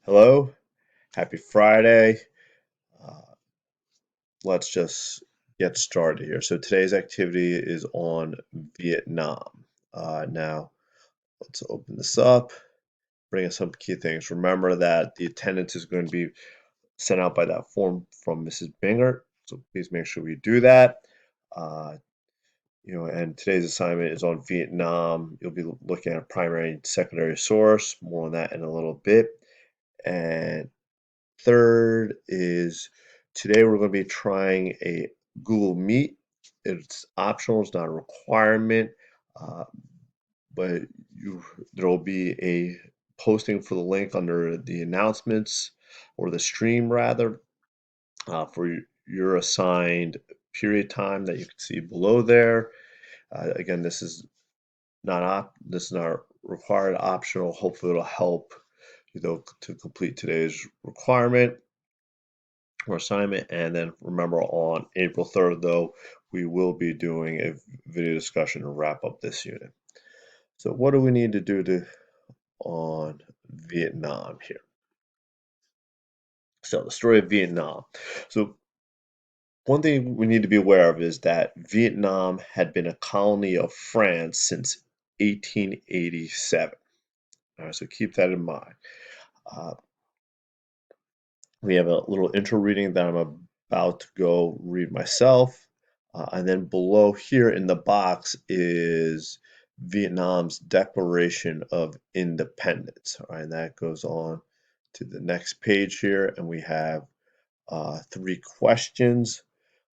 Hello, happy Friday. Uh, let's just get started here. So today's activity is on Vietnam. Now, let's open this up, bring in some key things. Remember that the attendance is going to be sent out by that form from Mrs. Bingert, so please make sure we do that. Uh, and today's assignment is on Vietnam. You'll be looking at a primary and secondary source. More on that in a little bit. And third is today we're going to be trying a Google Meet. It's optional, it's not a requirement, uh, but there will be a posting for the link under the announcements or the stream rather for your assigned period time that you can see below there. Again, this is not required, optional. Hopefully, it'll help to complete today's requirement or assignment. And then remember on April 3rd, though, we will be doing a video discussion to wrap up this unit. So what do we need to do on Vietnam here? So the story of Vietnam. So one thing we need to be aware of is that Vietnam had been a colony of France since 1887. All right, so keep that in mind. Uh, we have a little intro reading that I'm about to go read myself. And then below here in the box is Vietnam's Declaration of Independence. All right, and that goes on to the next page here, and we have three questions.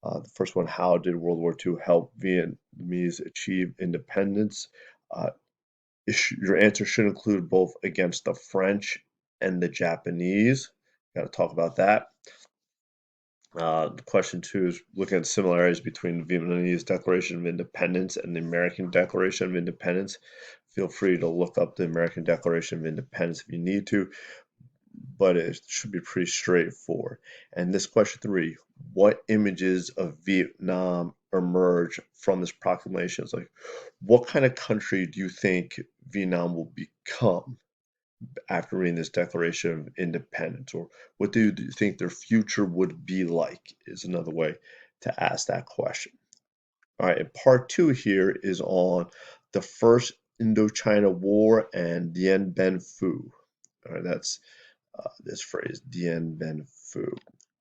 The first one, how did World War II help Vietnamese achieve independence? Uh, your answer should include both against the French and the Japanese. Got to talk about that. Question two is looking at similarities between the Vietnamese Declaration of Independence and the American Declaration of Independence. Feel free to look up the American Declaration of Independence if you need to, but it should be pretty straightforward. And this question three, what images of Vietnam emerge from this proclamation? It's like, what kind of country do you think Vietnam will become after reading this Declaration of Independence? Or what do you think their future would be like, is another way to ask that question. All right, and part two here is on the First Indochina War and Dien Bien Phu. All right, that's this phrase, Dien Bien Phu.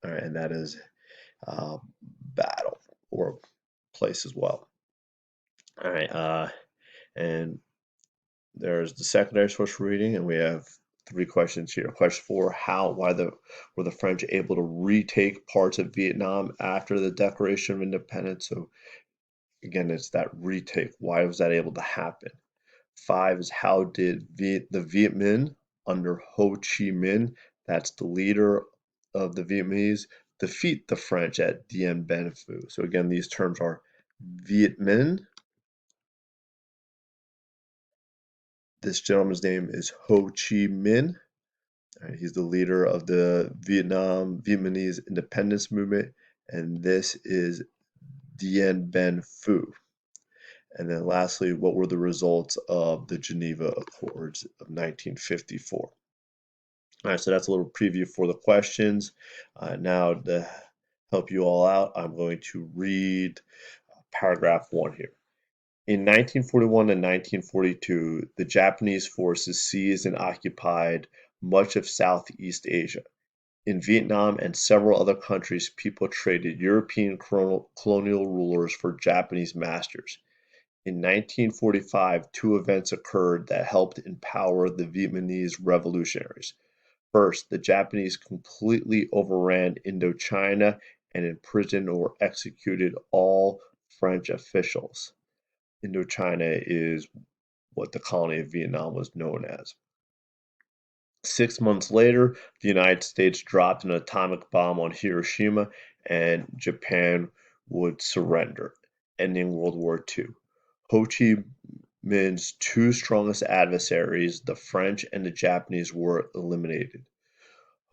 All right, and that is battle or place as well. All right, and there's the secondary source reading, and we have three questions here. Question four, were the French able to retake parts of Vietnam after the Declaration of Independence? So again, it's that retake. Why was that able to happen? Five is how did the Viet Minh under Ho Chi Minh, that's the leader of the Vietnamese, defeat the French at Dien Bien Phu? So again, these terms are Viet Minh. This gentleman's name is Ho Chi Minh. He's the leader of the Vietnamese independence movement, and this is Dien Bien Phu. And then lastly, what were the results of the Geneva Accords of 1954? All right, so that's a little preview for the questions. Now to help you all out, I'm going to read paragraph one here. In 1941 and 1942, the Japanese forces seized and occupied much of Southeast Asia. In Vietnam and several other countries, people traded European colonial rulers for Japanese masters. In 1945, two events occurred that helped empower the Vietnamese revolutionaries. First, the Japanese completely overran Indochina and imprisoned or executed all French officials. Indochina is what the colony of Vietnam was known as. 6 months later, the United States dropped an atomic bomb on Hiroshima and Japan would surrender, ending World War II. Ho Chi Minh's two strongest adversaries, the French and the Japanese, were eliminated.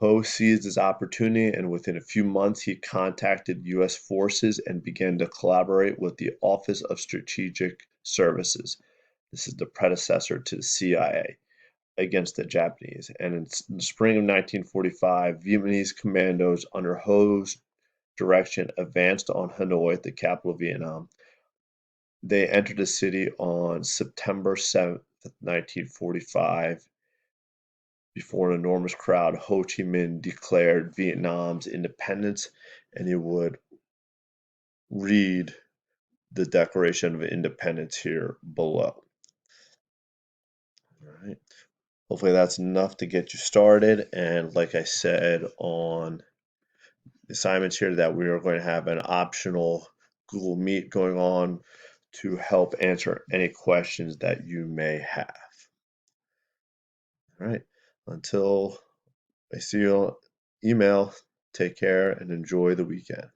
Ho seized his opportunity, and within a few months he contacted U.S. forces and began to collaborate with the Office of Strategic Services. This is the predecessor to the CIA. against the Japanese. And in the spring of 1945, Vietnamese commandos under Ho's direction advanced on Hanoi, the capital of Vietnam. They entered the city on September 7th, 1945. Before an enormous crowd, Ho Chi Minh declared Vietnam's independence, and he would read the Declaration of Independence here below. All right. Hopefully that's enough to get you started. And like I said on assignments here, that we are going to have an optional Google Meet going on to help answer any questions that you may have. All right. Until I see you on email, take care and enjoy the weekend.